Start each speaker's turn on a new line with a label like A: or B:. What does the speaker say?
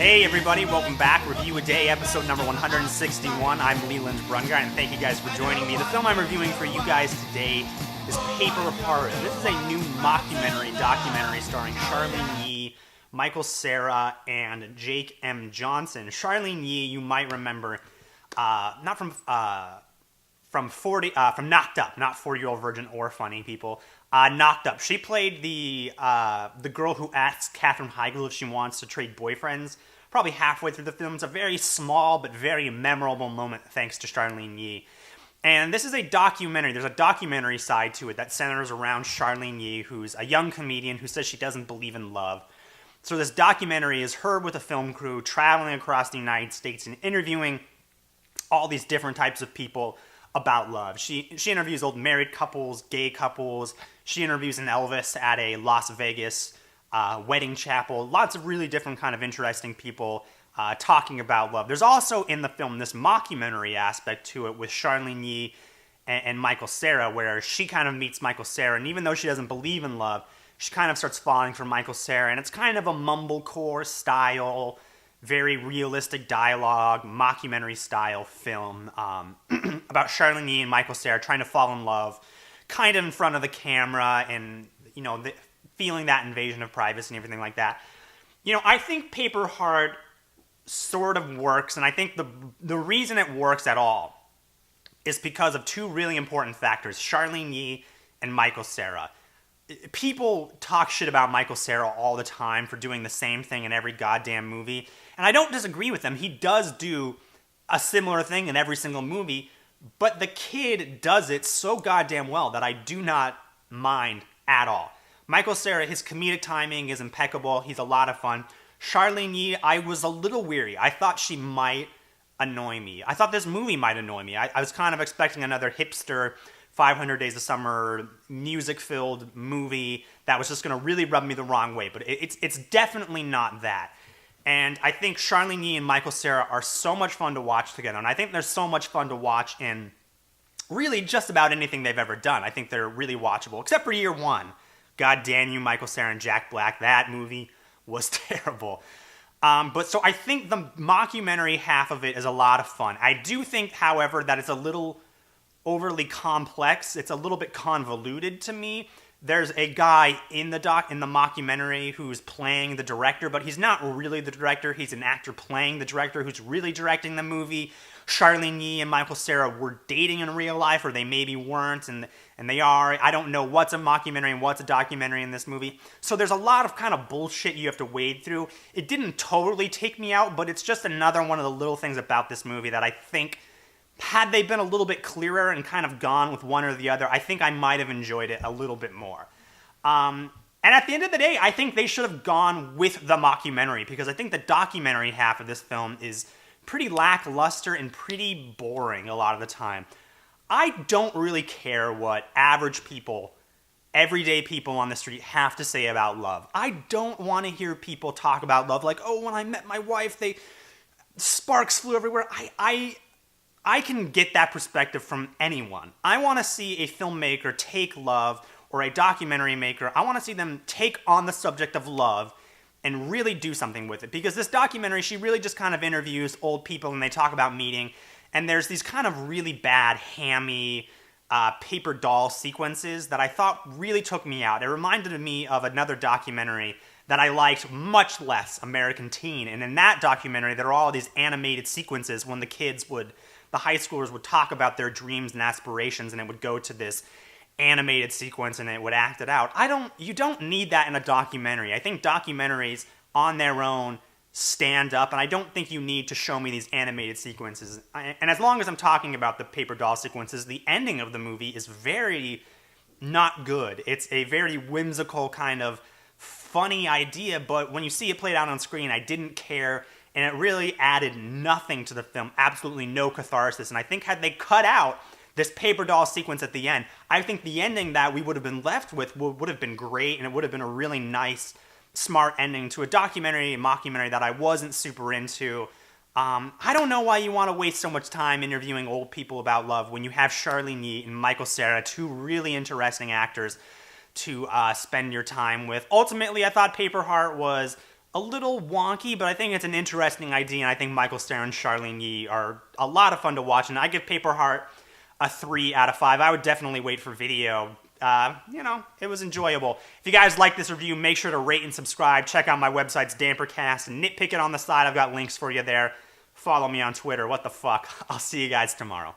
A: Hey everybody, welcome back. Review a Day, episode number 161. I'm Leland Brungar, and thank you guys for joining me. The film I'm reviewing for you guys today is Paper Heart. This is a new documentary starring Charlyne Yi, Michael Cera, and Jake M. Johnson. Charlyne Yi, you might remember, not from Knocked Up, not 40-Year-Old Virgin or Funny People. Knocked Up. She played the girl who asks Katherine Heigl if she wants to trade boyfriends. Probably halfway through the film. It's a very small but very memorable moment thanks to Charlyne Yi. And this is a documentary. There's a documentary side to it that centers around Charlyne Yi, who's a young comedian who says she doesn't believe in love. So this documentary is her with a film crew traveling across the United States and interviewing all these different types of people about love. She interviews old married couples, gay couples. She interviews an Elvis at a Las Vegas wedding chapel. Lots of really different kind of interesting people talking about love. There's also in the film this mockumentary aspect to it with Charlyne Yi and Michael Cera, where she kind of meets Michael Cera, and even though she doesn't believe in love, she kind of starts falling for Michael Cera, and it's kind of a mumblecore style, very realistic dialogue, mockumentary style film about Charlyne Yi and Michael Cera trying to fall in love kind of in front of the camera and, feeling that invasion of privacy and everything like that. I think Paper Heart sort of works, and I think the reason it works at all is because of two really important factors, Charlyne Yi and Michael Cera. People talk shit about Michael Cera all the time for doing the same thing in every goddamn movie, and I don't disagree with him. He does do a similar thing in every single movie, but the kid does it so goddamn well that I do not mind at all. Michael Cera, his comedic timing is impeccable. He's a lot of fun. Charlyne Yi, I was a little weary. I thought she might annoy me. I thought this movie might annoy me. I was kind of expecting another hipster 500 Days of Summer music-filled movie that was just going to really rub me the wrong way. But it's definitely not that. And I think Charlyne Yi and Michael Cera are so much fun to watch together. And I think they're so much fun to watch in really just about anything they've ever done. I think they're really watchable, except for Year One. God damn you, Michael Cera and Jack Black. That movie was terrible. So I think the mockumentary half of it is a lot of fun. I do think, however, that it's a little overly complex. It's a little bit convoluted to me. There's a guy in the mockumentary who's playing the director, but he's not really the director. He's an actor playing the director who's really directing the movie. Charlyne Yi and Michael Cera were dating in real life, or they maybe weren't, and they are. I don't know what's a mockumentary and what's a documentary in this movie. So there's a lot of kind of bullshit you have to wade through. It didn't totally take me out, but it's just another one of the little things about this movie that I think, had they been a little bit clearer and kind of gone with one or the other, I think I might have enjoyed it a little bit more. And at the end of the day, I think they should have gone with the mockumentary, because I think the documentary half of this film is pretty lackluster and pretty boring a lot of the time. I don't really care what average people, everyday people on the street have to say about love. I don't want to hear people talk about love like, oh, when I met my wife, sparks flew everywhere. I can get that perspective from anyone. I want to see a filmmaker take love, or a documentary maker, I want to see them take on the subject of love and really do something with it. Because this documentary, she really just kind of interviews old people and they talk about meeting, and there's these kind of really bad, hammy, paper doll sequences that I thought really took me out. It reminded me of another documentary that I liked much less, American Teen. And in that documentary, there are all these animated sequences when the high schoolers would talk about their dreams and aspirations, and it would go to this animated sequence and it would act it out. You don't need that in a documentary. I think documentaries on their own stand up, and I don't think you need to show me these animated sequences. And as long as I'm talking about the paper doll sequences, the ending of the movie is very not good. It's a very whimsical kind of funny idea, but when you see it played out on screen, I didn't care, and it really added nothing to the film, absolutely no catharsis. And I think had they cut out this paper doll sequence at the end, I think the ending that we would have been left with would have been great, and it would have been a really nice, smart ending to a mockumentary that I wasn't super into. I don't know why you want to waste so much time interviewing old people about love when you have Charlyne Yi and Michael Cera, two really interesting actors to spend your time with. Ultimately, I thought Paper Heart was a little wonky, but I think it's an interesting idea, and I think Michael Cera and Charlene Yi are a lot of fun to watch, and I give Paper Heart a 3 out of 5. I would definitely wait for video. It was enjoyable. If you guys like this review, make sure to rate and subscribe. Check out my websites, Dampercast and Nitpick It on the side. I've got links for you there. Follow me on Twitter. What the fuck? I'll see you guys tomorrow.